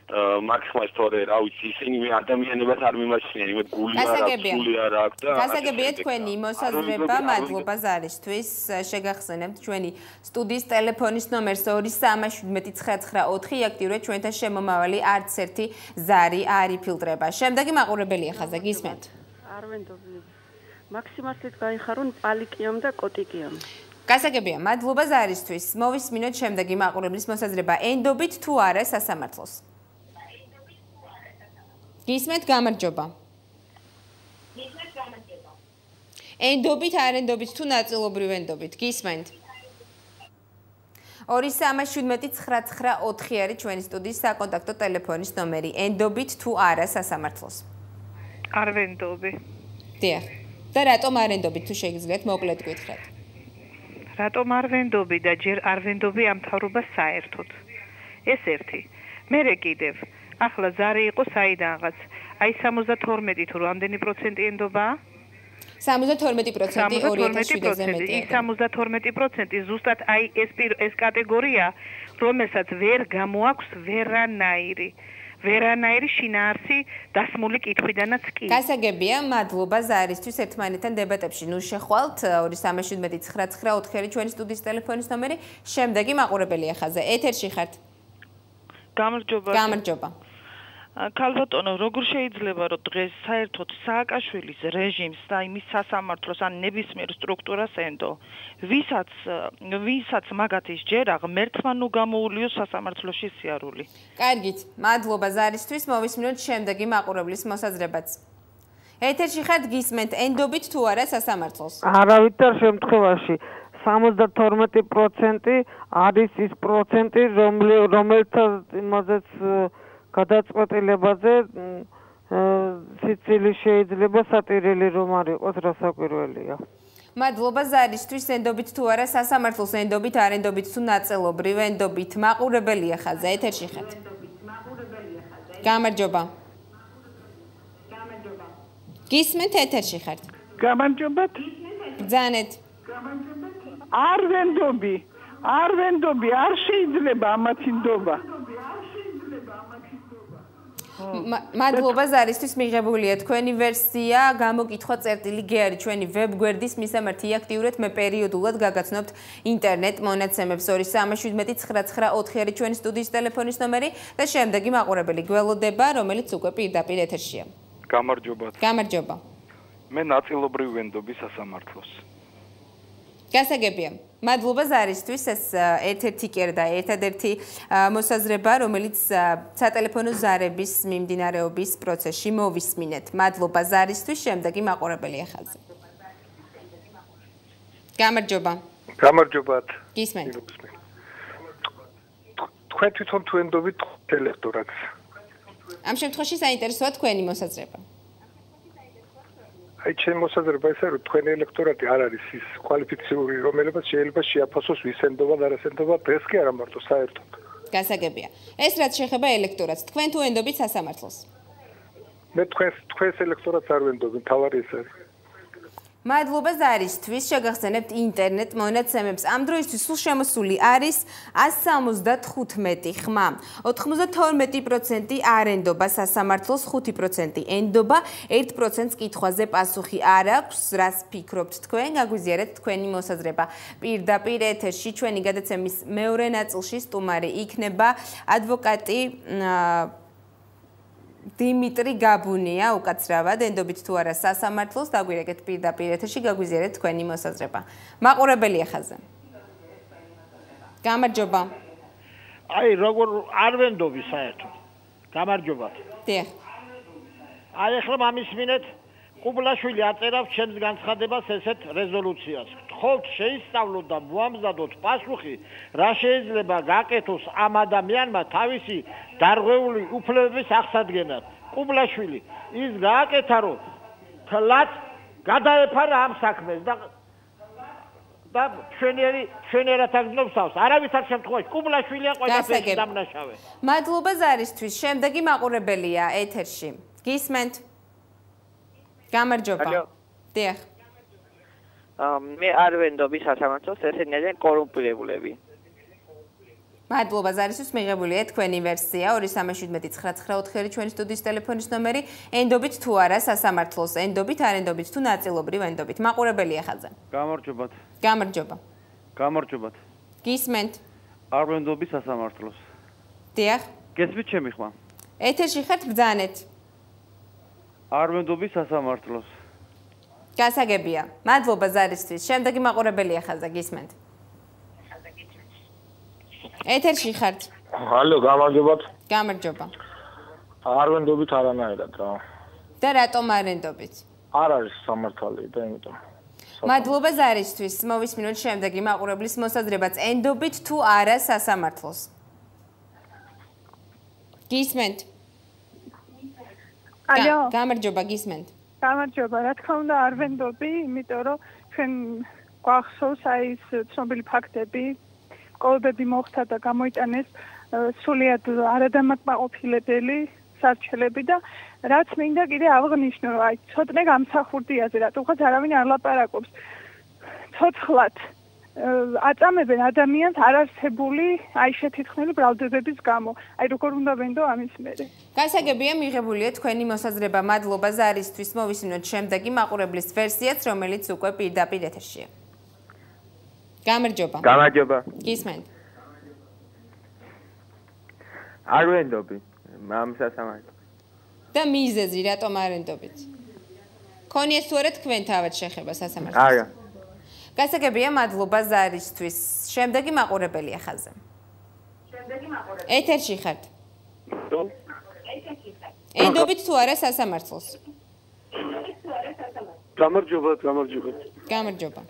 Speaker 18: მაქსიმალს თორე რა ვიცი ისინი მე ადამიანებად არ მიმაჩნიან იმედ გული არ აქვს და
Speaker 1: გასაგებია თქვენი მოსაზრება მადლობა ზარისთვის შეგახსენებთ ჩვენი სტუდიის ტელეფონის ნომერს 231799 აქტიურეთ ჩვენთან შემომავალი არც ერთი ზარი არ იფილტრება. შემდეგი მაყურებელია ხაზზე, გისმენთ?
Speaker 19: არ ვენდობი. მაქსიმალით გაიხარონ პალიკიამ და კოტიკიამ.
Speaker 1: გასაგებია, მადლობა ზარისთვის. მოვისმინოთ შემდეგი მაყურებლის მოსაზრება. ენდობით თუ არა სასამართლოს? გისმენთ, გამარჯობა. ენდობით, არ ენდობით თუ ნაწილობრივ ენდობით? გისმენთ. 231799 არის ჩვენი სტუდიის საკონტაქტო ტელეფონის ნომერი. ენდობით თუ არა სასამართლოს?
Speaker 12: არ ვენდობი.
Speaker 1: დიახ. და რატომ არ ვენდობთ თუ შეგიძლიათ მოკლედ გითხრათ?
Speaker 20: რატომ არ ვენდობი და ჯერ არ ვენდობი ამ მთავრობას საერთოდ. ეს ერთი. მერე კიდევ ახლა ზარი იყო საიდანღაც. აი 72 თუ რამდენი პროცენტი ენდობა?
Speaker 1: 72% 2007-ზე მეტია.
Speaker 20: 72% ზუსტად აი ეს კატეგორია, რომელსაც ვერ გამოაქვს ვერანაირი შინაარსი დასმული კითხვიდანაც კი.
Speaker 1: გასაგებია, მადლობა ზარისთვის ერთმანეთთან დებატებში. ნუ შეხვალთ 237-994 ჩვენი სტუდიის ტელეფონის ნომერი. შემდეგი მაყურებელი ახაზე. ეთერში ხართ.
Speaker 20: გამარჯობა.
Speaker 1: გამარჯობა.
Speaker 20: ქალბატონო, როგორ შეიძლება რომ დღეს საერთოდ სააკაშვილის რეჟიმს და იმის სასამართლოს ან ნებისმიერ სტრუქტურას ენდო, ვისაც მაგათი სჯერა ღმერთმა ნუ გამოულიო სასამართლოში სიარული.
Speaker 1: კარგით, მადლობა ზარისთვის, მოვისმინოთ შემდეგი მაყურებლის მოსაზრებაც. ეთერში ხართ, გისმენთ, ენდობით თუ არა სასამართლოს?
Speaker 12: არავითარ შემთხვევაში 72% არის ის პროცენტი, რომელთაც იმაზეც გადაწყვეტილებაზე სიცილი შეიძლება სატირილი რომ არ იყოს რასაკვირველია.
Speaker 1: მადლობა ზარისთვის, ენდობით თუ არა სასამართლოს, ენდობით არ ენდობით თუ ნაწილობრივ ენდობით. მაყურებელია ხაზა, ეთერში ხართ. გამარჯობა. გისმენთ, ეთერში ხართ.
Speaker 3: გამარჯობათ.
Speaker 1: ბრძანეთ.
Speaker 3: არ ვენდობი, არ შეიძლება ამათი ნდობა.
Speaker 1: მადლობა ზარისთვის, მიღებულია თქვენი ვერსია, გამოკითხვა წერტილი G არის ჩვენი ვებგვერდის მისამართი აქტიურეთ, მე პერიოდულად გაგაცნობთ ინტერნეტ მონაცემებს 237-994 არის ჩვენი სტუდიის ტელეფონის ნომერი და შემდეგი მაყურებელი გველოდება, რომელიც უკვე პირდაპირ ეთერშია.
Speaker 21: გამარჯობათ.
Speaker 1: გამარჯობა.
Speaker 21: მე ნაწილობრივ ვენდობი სასამართლოს.
Speaker 1: გასაგებია. მადლობა ზარისთვის, ეს ერთ-ერთი კერდა, ერთადერთი მოსაზრება, რომელიც სატელეფონო ზარების მიმდინარეობის პროცესში მოვისმინეთ. მადლობა ზარისთვის, შემდეგი მაყურებელი ახალზე. გამარჯობა.
Speaker 8: გამარჯობათ.
Speaker 1: გისმენთ.
Speaker 8: თქვენ თვითონ თუ ენდობით ელექტორატს?
Speaker 1: ამ შემთხვევაში საინტერესოა თქვენი მოსაზრება.
Speaker 8: აი ჩემი მოსაზრება ისე რომ თქვენი ელექტორატი არ არის ის კვალიფიციური, რომელსაც შეიძლება შეაფასოს ვის ენდობა და რას ენდობა, დღეს კი არა მარტო საერთოდ.
Speaker 1: გასაგებია. ეს რაც შეეხება ელექტორატს, თქვენ თუ ენდობით სასამართლოს?
Speaker 8: მე თქვენს ელექტორატს არ ვენდობი, თავარი ეს არის.
Speaker 1: მადლობა ზარისთვის, შეგახსენებთ ინტერნეტ მონაცემებს. ამ დროისთვის სულ შემოსული არის 175 ხმა. 92% არ ენდობა სასამართლოს, 5% ენდობა, 1%-ს კითხვაზე პასუხი არ აქვს. რას ფიქრობთ თქვენ? გაგვიზიარეთ თქვენი მოსაზრება. პირდაპირ ეთერში ჩვენი გადაცემის მეორე ნაწილში სტუმარი იქნება ადვოკატი დიმიტრი გაბუნია, უკაცრავად, ენდობით თუ არა სასამართლოს, დაგვირეკეთ პირდაპირ ეთერში, გაგვიზიარეთ თქვენი მოსაზრება. მაყურებელი ახაზე. გამარჯობა.
Speaker 22: აი, როგორ არ ვენდობი საერთოდ. გამარჯობა.
Speaker 1: დიახ.
Speaker 22: აი, ახლა მამისმინეთ, კუბლაშვილი აწერავს ჩემს განცხადებას ესეთ რეზოლუციას. გთხოვთ შეისწავლოთ და მოამზადოთ პასუხი, რა შეიძლება გაკეთოს ამ ადამიანმა თავისი დარღვეული უფლებების აღსადგენად. კუბლაშვილი ის გააკეთა, რომ თლაც გადაეფარა ამ საქმეს და ჩვენერად აგზნობს თავს. არავითარ შემთხვევაში კუბლაშვილია ყველაფერში დამნაშავე.
Speaker 1: მადლობა ზარისთვის. შემდეგი მაყურებელია ეთერში. გისმენთ? გამარჯობა. დიახ.
Speaker 23: მე არ ვენდობი სასამართლოს, ესენი არიან კორუმპირებულები.
Speaker 1: მადლობა ზარისთვის, მიღებულია თქვენი ვერსია 237-994 ჩვენი სტუდიის ტელეფონის ნომერი. ენდობით თუ არა სასამართლოს, ენდობით არ ენდობით თუ ნაწილობრივ ენდობით. მაყურებელი ახალზე.
Speaker 10: გამარჯობათ.
Speaker 1: გამარჯობა.
Speaker 10: გამარჯობათ.
Speaker 1: გისმენთ?
Speaker 10: არ ვენდობი სასამართლოს.
Speaker 1: დიახ.
Speaker 10: გესმით ჩემი ხმა?
Speaker 1: ეთერში ხართ, ბრძანეთ.
Speaker 10: არ ვენდობი სასამართლოს.
Speaker 1: გასაგებია. მადლობა ზარისთვის. შემდეგი მაყურებელი ახალზე, გისმენთ? ეთერში ხართ.
Speaker 24: ალო, გამარჯობათ.
Speaker 1: გამარჯობა.
Speaker 24: არ ვენდობით არანაირად რა.
Speaker 1: და რატომ არ ენდობით?
Speaker 24: არ არის სამართალი და იმიტომ.
Speaker 1: მადლობა ზარისთვის. მოვისმინოთ შემდეგი მაყურებლის მოსაზრებაც. ენდობით თუ არა სასამართლოს? გისმენთ?
Speaker 25: ალო.
Speaker 1: გამარჯობა, გისმენთ?
Speaker 3: გამარჯობა, რა თქმა უნდა არ ვენდობი, იმიტომ რომ ჩვენ გვახსოვს აი ეს ცნობილი ფაქტები, კოლბები მოხდა და გამოიტანეს სულიად არადამაკმაყოფილებელი სარჩელები და რაც მინდა კიდე აღნიშნო, რომ აი ცოტნე გამსახურდიაზე, რატომღაც არავინ არ ლაპარაკობს. ცოცხლად აწამებენ ადამიანს არარსებული აი შეთითხმელი ბრალდებების გამო. აი როგორ უნდა ვენდო ამის მერე.
Speaker 1: გასაგებია მიღებულია თქვენი მოსაზრება. მადლობა ზარისთვის. მოვისმინოთ შემდეგი მაყურებლის ვერსიაც, რომელიც უკვე პირდაპირ ეთერშია. გამარჯობა.
Speaker 2: გამარჯობა.
Speaker 1: გისმენთ.
Speaker 2: არ ვენდობი. მამსასამართლო.
Speaker 1: და მიზეზი რატომ არ ვენდობით? ქონიეს თუ არა თქვენ თავად შეხება სასამართლოს?
Speaker 2: არა.
Speaker 1: გასაგებია მადლობა ზარისთვის. შემდეგი მაყურებელია ხაზზე. ეთერში ხართ. ენდობით თუ არა სასამართლოს?
Speaker 17: გამარჯობა.
Speaker 1: გამარჯობა.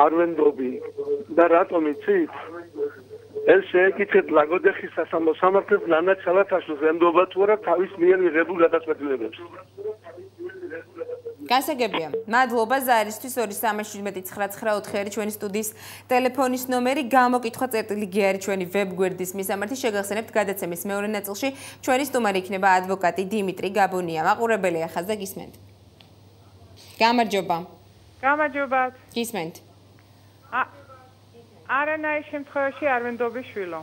Speaker 17: არ ვენდობი და რატომ იცით? ეს შეეკითხეთ ლაგოდეხის სასამართლოს ნანაცალათაშვილს ემდობა თუ არა თავის მიერ მიღებულ გადაწყვეტილებებს.
Speaker 1: გასაგებია. მადლობა ზარისთვის 237994 არის ჩვენი სტუდიის ტელეფონის ნომერი. გამოკითხვა წერტილი G არის ჩვენი ვებგვერდის მისამართი. შეგახსენებთ გადაცემის მეორე ნაწილში ჩვენი სტუმარი იქნება ადვოკატი დიმიტრი გაბუნია. მაყურებელია ხაზზე გისმენთ. გამარჯობა.
Speaker 4: გამარჯობათ.
Speaker 1: გისმენთ.
Speaker 4: არანაირ შემთხვევაში არ ვენდობი შვილო.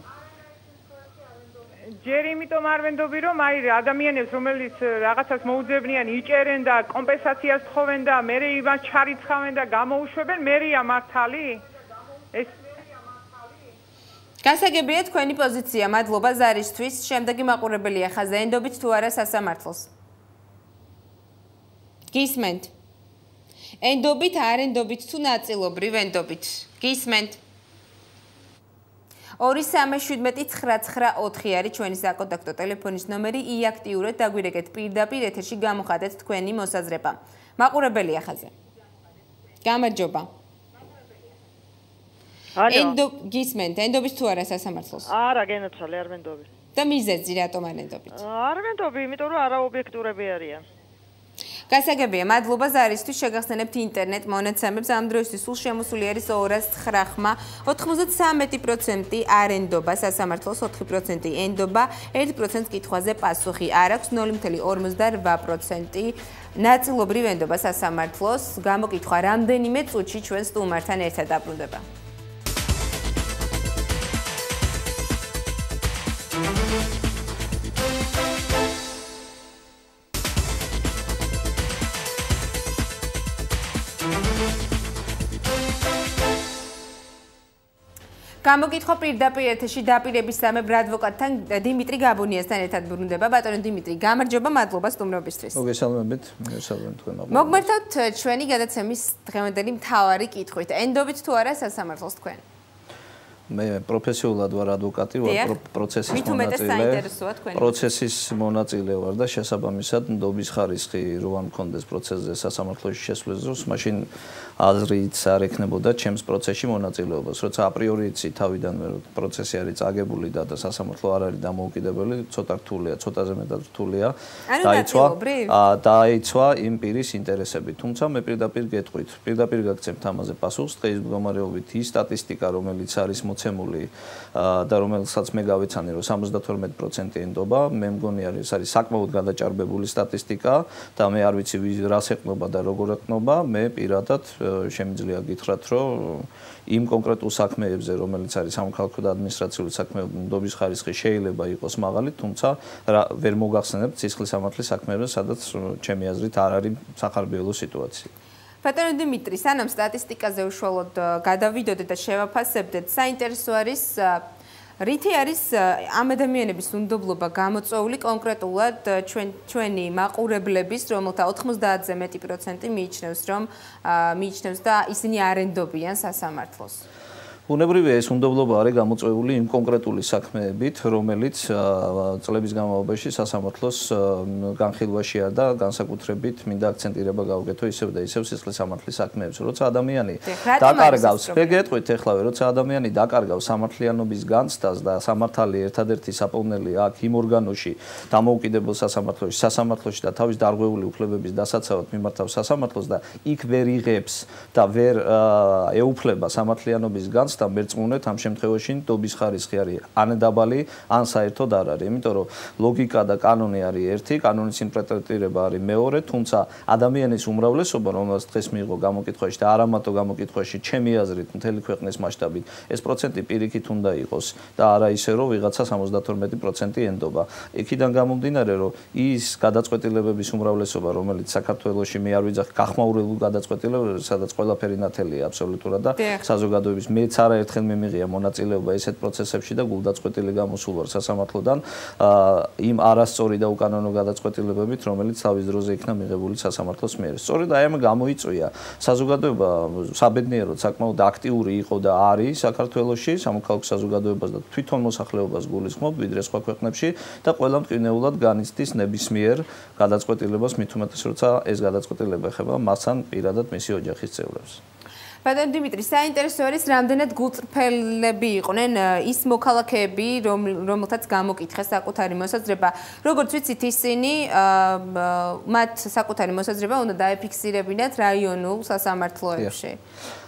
Speaker 4: ჯერ იმიტომ არ ვენდობი, რომ აი ადამიანებს, რომელიც რაღაცას მოუძებნიან, იჭერენ და კომპენსაციას თხოვენ და მერე იმას ჩარიცხავენ და გამოუშვებენ, მერეა მართალი? ეს
Speaker 1: გასაგებია თქვენი პოზიცია. მადლობა ზარისთვის. შემდეგი მაყურებელია ხაზზე. ენდობით თუ არა სასამართლოს? გისმენთ. ენდობით, არ ენდობით თუ ნაწილობრივ ენდობით? გისმენთ. 237994 არის ჩვენი საკონტაქტო ტელეფონის ნომერი. იაქტიურეთ, დაგვირეკეთ პირდაპირ ეთერში გამოხატეთ თქვენი მოსაზრება. მაყურებელია ხაზზე. გამარჯობა. გისმენთ, ენდობით თუ არა სასამართლოს?
Speaker 19: არა, გენაცვალე, არ ვენდობი.
Speaker 1: და მიზეზი რატომ არ ენდობით?
Speaker 19: არ ვენდობი, იმიტომ რომ არაობიექტურები არიან.
Speaker 1: გასაგებია, მადლობა ზარისთვის. შეგახსენებთ ინტერნეტ მონაცემებს. ამ დროისთვის სულ შემოსული არის 209, 93% არ ენდობა სასამართლოს, 4% ენდობა, 1% კითხვაზე პასუხი არ აქვს, 0.58% ნაწილობრივ ენდობა სასამართლოს. გამოკითხვა რამდენიმე წუთში ჩვენ სტუმართან ერთად დაბრუნდება. გამოკითხვა პირდაპირ ეთერში დაპირების სამებრ ადვოკატთან დიმიტრი გაბუნიასთან ერთად ბრუნდება. ბატონო დიმიტრი, გამარჯობა, მადლობა სტუმრობისთვის.
Speaker 5: მოგესალმებით, მოგესალმებით თქვენ მაყურებელს.
Speaker 1: მოგმართავთ ჩვენი გადაცემის დღევანდელი მთავარი კითხვით. ენდობით თუ არა სასამართლოს თქვენ?
Speaker 5: მე პროფესიულად ვარ ადვოკატი, ვარ პროცესის მონაწილე. პროცესის მონაწილე ვარ და შესაბამისად ნდობის ხარისხი რო არ მქონდეს პროცესზე სასამართლოში შესვლის დროს, მაშინ აზრიც არ ექნებოდა ჩემს პროცესში მონაწილეობას. როცა აპრიორი იცი თავიდანვე რომ პროცესი არის წაგებული და სასამართლო არ არის დამოუკიდებელი, ცოტა რთულია, ცოტაზე მეტად რთულია. დაიცვა იმ პირის ინტერესები. თუმცა მე პირდაპირ გეტყვით, პირდაპირ გაგცემთ ამაზე პასუხს. დღის მდგომარეობით ის სტატისტიკა, რომელიც არის მოცემული და რომელსაც მე გავეცანი რომ 72% ენდობა, მე მგონი ეს არის საკმაოდ გადაჭარბებული სტატისტიკა და მე არ ვიცი რას ეყნობა და როგორ ეყნობა, მე პირადად შემიძლია გითხრათ რომ იმ კონკრეტულ საქმეებზე, რომელიც არის სამოქალაქო და ადმინისტრაციული საქმეები, ნდობის ხარისხი შეიძლება იყოს მაღალი, თუმცა ვერ მოგახსენებთ სისხლის სამართლის საქმეებზე, სადაც ჩემი აზრით არ არის სახარბიელო სიტუაცია.
Speaker 1: ბატონო დიმიტრი, სანამ სტატისტიკაზე უშუალოდ გადავიდოდეთ და შევაფასებდეთ, საინტერესო არის რითი არის ამ ადამიანების უნდობლობა გამოწვეული კონკრეტულად ჩვენი მაყურებლების, რომელთა 90-ზე მეტი პროცენტი მიიჩნევს, რომ მიიჩნევს და ისინი არ ენდობიან სასამართლოს.
Speaker 5: უნებრივია ეს უნდობლობა არის გამოწვეული იმ კონკრეტული საქმეებით, რომელიც წლების განმავლობაში სასამართლოს განხილვაშია და განსაკუთრებით მინდა აქცენტირება გავუკეთო ისევ და ისევ სისხლის სამართლის საქმეებს. როცა ადამიანი დაკარგავს, გეტყვით ეხლავე, როცა ადამიანი დაკარგავს სამართლიანობის განცდას და სამართალი ერთადერთი საპოვნელი აქ იმ ორგანოში დამოუკიდებელ სასამართლოში და თავის დარღვეული უფლებების დასაცავად მიმართავს სასამართლოს და იქ ვერ იღებს და ვერ ეუფლება სამართლიანობის განცდას და მერწმუნეთ ამ შემთხვევაში ნდობის ხარისხი არის ან დაბალი, ან საერთოდ არ არის. იმიტომ რომ ლოგიკა და კანონი არის ერთი, კანონის ინტერპრეტირება არის მეორე, თუმცა ადამიანის უმრავლესობა, რომელსაც დღეს მიიღო გამოკითხვაში და არა მარტო გამოკითხვაში, ჩემი აზრით, მთელი ქვეყნის მასშტაბით, ეს პროცენტი პირიქით უნდა იყოს და არა ისე რომ ვიღაცა 72% ენდობა. იქიდან გამომდინარე, რომ ის გადაწყვეტილებების უმრავლესობა, რომელიც საქართველოში მე არ ვიძახ გახმაურებულ გადაწყვეტილებებს, სადაც ყველაფერი ნათელია აბსოლუტურად და საზოგადოების მეც არაერთხელ მიმიღია მონაწილეობა ესეთ პროცესებში და გულდაწყვეტილი გამოსულ ვარ სასამართლოდან იმ არასწორი და უკანონო გადაწყვეტილებებით, რომელიც თავის დროზე იქნა მიღებული სასამართლოს მიერ. სწორედ აი ამ გამოიწვია საზოგადოება საბედნიეროდ საკმაოდ აქტიური იყო და არის საქართველოში სამოქალაქო საზოგადოებას და თვითონ მოსახლეობას გულისხმობ ვიდრე სხვა ქვეყნებში და ყველა მტკივნეულად განიცდის ნებისმიერ გადაწყვეტილებას მით უმეტეს როცა ეს გადაწყვეტილება ეხება მას ან პირადად მისი ოჯახის წევრებს.
Speaker 1: ბატონ დიმიტრი, საინტერესო არის, რამდენად გულწრფელები იყვნენ ის მოქალაქეები, რომელთაც გამოკითხეს საკუთარი მოსაზრება. როგორც ვიცით, ისინი მათ საკუთარი მოსაზრება უნდა დაეფიქსირებინათ რაიონულ სასამართლოებში.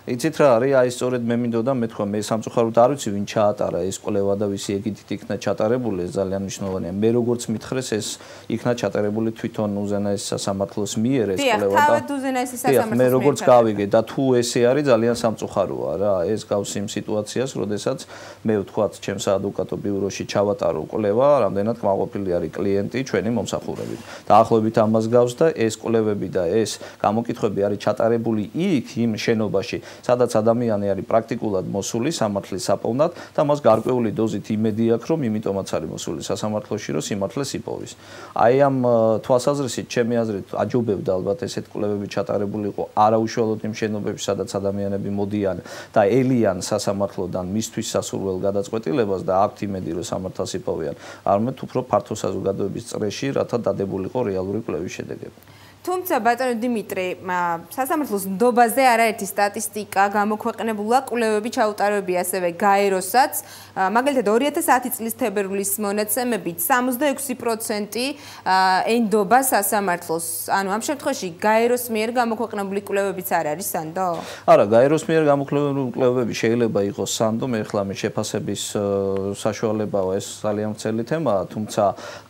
Speaker 5: იცით რა არის, აი სწორედ მე მინდოდა მეთქვა, მე სამწუხაროდ არ ვიცი ვინ ჩაატარა ეს კვლევა და ვისი ეგიდით იქნა ჩატარებული, ეს ძალიან მნიშვნელოვანია. მე როგორც მითხრეს, ეს იქნა ჩატარებული თვითონ უზენაეს სასამართლოს მიერ ეს კვლევა და
Speaker 1: თავად უზენაესი სასამართლოს
Speaker 5: მე როგორც გავიგე და თუ ესე არის ძალიან სამწუხაროა რა, ეს გავს იმ სიტუაციას, როდესაც მე ვთქვათ, ჩემს ადვოკატო ბიუროში ჩავატარო კვლევა, რამდენად კმაყოფილი არის კლიენტი ჩვენი მომსახურებით. დაახლოებით ამას გავს და ეს კვლევები და ეს გამოკითხვები არის ჩატარებული იქ იმ შენობაში სადაც ადამიანი არის პრაქტიკულად მოსული სამართლის საპოვნად და მას გარკვეული დოზით იმედი აქვს, რომ იმიტომაც არის მოსული სასამართლოში, რომ სიმართლეს იპოვის. აი ამ თვალსაზრისით, ჩემი აზრით, აჯობებდა ალბათ ესეთ კვლევები ჩატარებული იყო არაუშუალოდ იმ შენობებში, სადაც ადამიანები მოდიან და ელიან სასამართლოდან მისთვის სასურველ გადაწყვეტილებას და აქვთ იმედი, რომ სამართალს იპოვიან. არამედ უფრო ფართო საზოგადოების წრეში, რათა დადებულიყო რეალური კვლევის შედეგები.
Speaker 1: თუმცა ბატონო დიმიტრი, სასამართლოს ნდობაზე არაერთი სტატისტიკა გამოქვეყნებულა, კვლევები ჩაუტარებია ასევე გაეროსაც. მაგალითად 2010 წლის თებერვლის მონაცემებით 66% ენდობა სასამართლოს. ანუ ამ შემთხვევაში გაეროს მიერ გამოქვეყნებული კვლევებიც არ არის სანდო?
Speaker 5: არა, გაეროს მიერ გამოქვეყნებული კვლევები შეიძლება იყოს სანდო, მე ახლა შეფასების საშუალებაა ეს ძალიან მცელი თემაა, თუმცა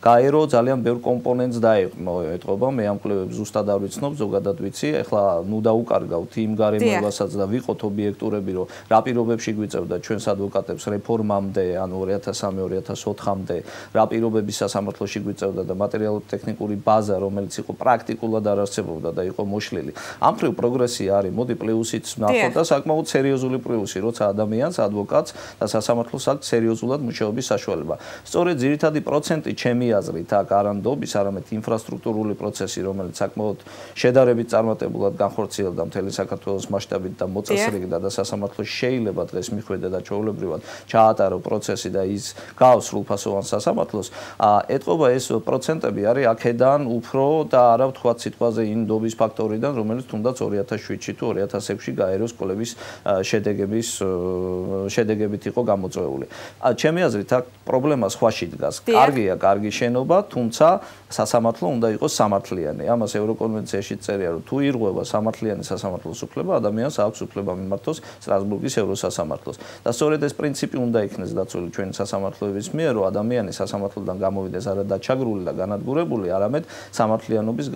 Speaker 5: გაერო ძალიან ბევრ კომპონენტს დაეტყობა, მე ამ კვლევებს ზუსტად არ ვიცნობ, ზოგადად ვიცი, ახლა ნუ დაუკარგავთ იმ გარემოებასაც და ვიყოთ ობიექტურები, რომ რა პირობებში გვიწევდა ჩვენს ადვოკატებს რეფორმამდე, ანუ 2003-2004-მდე, რა პირობები სასამართლოში გვიწევდა და მატერიალურ-ტექნიკური ბაზა, რომელიც იყო პრაქტიკულად არ არსებობდა და იყო მოშლილი. ამ მხრივ პროგრესი არის, მოდი პლუსიც ნახოთ და საკმაოდ სერიოზული პლუსი, როცა ადამიანს, ადვოკატს და სასამართლოს აქვს სერიოზულად მუშაობის საშუალება. სწორედ ძირითადი პროცენტი ჩემი აზრით აქ არ ნდობის, არამედ ინფრასტრუქტურული პროცესი, რომელიც საკმაოდ შედარებით წარმატებულად განხორციელდა მთელი საქართველოს მასშტაბით და მოწესრიგდა და სასამართლო შეიძლება დღეს მიხვედა და ჩვეულებრივად ჩაატარო პროცესი და ის გავს სრულფასოვან სასამართლოს, ეტყობა ეს პროცენტები არის აქედან უფრო და არა ვთქვათ სიტყვაზე იმ ნდობის ფაქტორიდან, რომელიც თუნდაც 2007-ში თუ 2006-ში გაეროს კვლევის შედეგებით იყო გამოწვეული. ჩემი აზრით აქ პრობლემა სხვაში დგას. კარგია, კარგი შენობა, თუმცა სასამართლო უნდა იყოს სამართლიანი. ამას ევროკონვენციაში წერია, რომ თუ ირღვევა სამართლიანი სასამართლოს უფლება, ადამიანს აქვს უფლება მიმართოს სტრასბურგის ევროსასამართლოს. და სწორედ ეს პრინციპი უნდა იქნეს დაცული ჩვენი სასამართლოების მიერ, რომ ადამიანი სასამართლოდან გამოვიდეს არა დაჩაგრული და განადგურებული, არამედ სამართლიანობის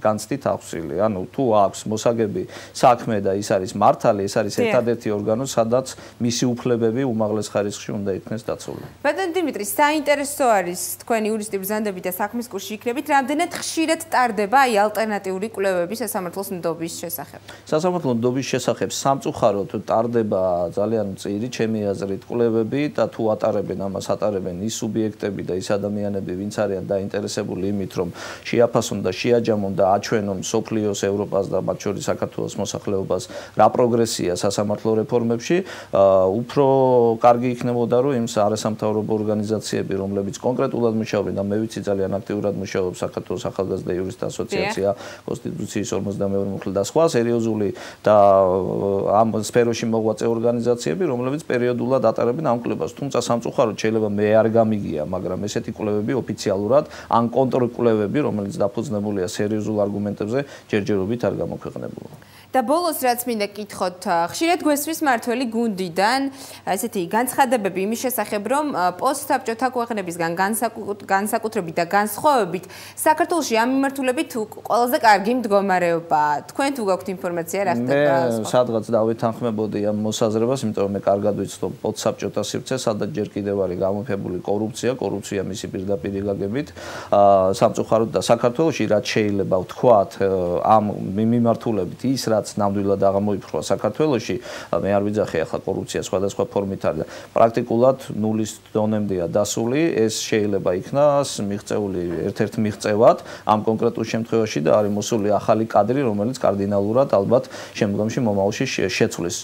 Speaker 5: განცდით აღსილი. ანუ თუ აქვს მოსაგები საქმე და ის არის მართალი, ეს არის ერთადერთი ორგანო, სადაც მისი უფლებები უმაღლეს ხარისხში უნდა იქნეს დაცული.
Speaker 1: ბატონ დიმიტრი, საინტერესო არის თქვენი იურისტი ბრძანდებით და საქმის კურსში იქნებით, რამდენად ხშირად ტარდება აი ალტერნატიული კვლევები სასამართლოს ნდობის შესახებ?
Speaker 5: სასამართლოს ნდობის შესახებ სამწუხაროდ ტარდება ძალიან მწირი ჩემი აზრით კვლევები და თუ ატარებენ ამას ატარებენ ის სუბიექტები და ის ადამიანები, ვინც არიან დაინტერესებული იმით, რომ შეაფასონ და შეაჯამონ და აჩვენონ სოფლიოს, ევროპას და მათ შორის საქართველოს მოსახლეობას რა პროგრესია სასამართლო რეფორმებში, უფრო კარგი იქნებოდა, რომ იმ არასამთავრობო ორგანიზაციები, რომლებიც კონკრეტულად მუშაობენ და მე ვიცი ძალიან აქტიურად მუშაობს საქართველოს ახალგაზრდა იურისტთა ასოციაცია, კონსტიტუციის 52 მუხლი და სხვა სერიოზული და ამ სფეროში მოღვაწე ორგანიზაციები, რომლებიც პერიოდულად ატარებენ ამ კვლევას. თუმცა სამწუხაროდ შეიძლება მე არ გამიგია, მაგრამ ესეთი კვლევები ოფიციალურად ან კონტრკვლევები, რომელიც დაფუძნებულია სერიოზულ არგუმენტებზე, ჯერჯერობით არ გამოქვეყნებულა.
Speaker 1: და ბოლოს რაც მინდა გითხოთ, ხშირად გვესმის მართველი გუნდიდან ესეთი განცხადებები იმის შესახებ, რომ პოსტსაბჭოთა ქვეყნებისგან განსაკუთრებით და განსხვავებით საქართველოში ამ მიმართულებით ყველაზე კარგი მდგომარეობაა. თქვენ თუ გაქვთ ინფორმაცია რა ხდება?
Speaker 5: მე სადღაც დავეთანხმებოდი ამ მოსაზრებას, იმიტომ რომ მე კარგად ვიცი, რომ პოსტსაბჭოთა სივრცე სადაც ჯერ კიდევ არის გამოფებული კორუფცია მისი პირდაპირ გაგებით. სამწუხაროდ და საქართველოში რაც შეიძლება ვთქვათ ამ მიმართულებით ის რაც ნამდვილად აღმოიფხვრა საქართველოში, მე არ ვიძახე ახლა კორუფცია სხვადასხვა ფორმით არის და პრაქტიკულად ნულის დონემდეა დასული, ეს შეიძლება იქნას მიღწეული ერთ-ერთ მიღწევად ამ კონკრეტულ შემთხვევაში და არის მოსული ახალი კადრი, რომელიც კარდინალურად ალბათ შემდგომში მომავალში შეცვლის.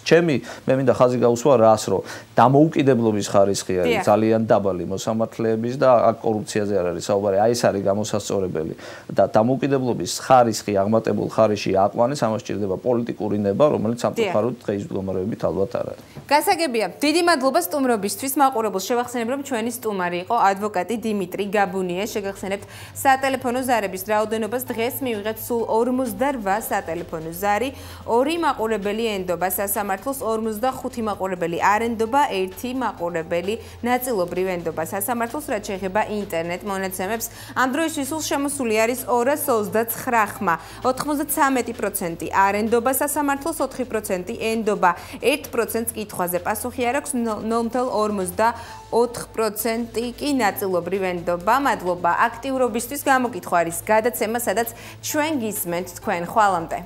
Speaker 5: მე მინდა ხაზი გაუსვა რას, რომ დამოუკიდებლობის ხარისხი არის ძალიან დაბალი მოსამართლეების და აქ კორუფციაზე არ არის საუბარი, აი ეს არის გამოსასწორებელი და დამოუკიდებლობის ხარისხი აღმატებულ ხარისში აყვანეს, ამას სჭირდება პოლიტიკური ნება, რომელიც სამწუხაროდ დღეის მდგომარეობით ალბათ არ არის.
Speaker 1: გასაგებია. დიდი მადლობა სტუმრობისთვის. მაყურებელს შევახსენებ, რომ ჩვენი სტუმარი იყო ადვოკატი დიმიტრი გაბუნია. შეგახსენებთ სატელეფონო ზარების რაოდენობას. დღეს მივიღეთ სულ 48 სატელეფონო ზარი. 2 მაყურებელი ენდობა სასამართლოს, 45 მაყურებელი არ ენდობა, 1 მაყურებელი ნაწილობრივ ენდობა სასამართლოს, რაც შეეხება ინტერნეტ მონაცემებს. ამ დროისთვის სულ შემოსული არის 229 ხმა. 93% არ ენდობა სასამართლოს, 4% ენდობა, 1% კითხვაზე პასუხი არ აქვს, 0.54% კი ნაწილობრივ ენდობა. მადლობა აქტიურობისთვის. გამოკითხვა არის გადაცემა, სადაც ჩვენ გისმენთ თქვენ. ხვალამდე.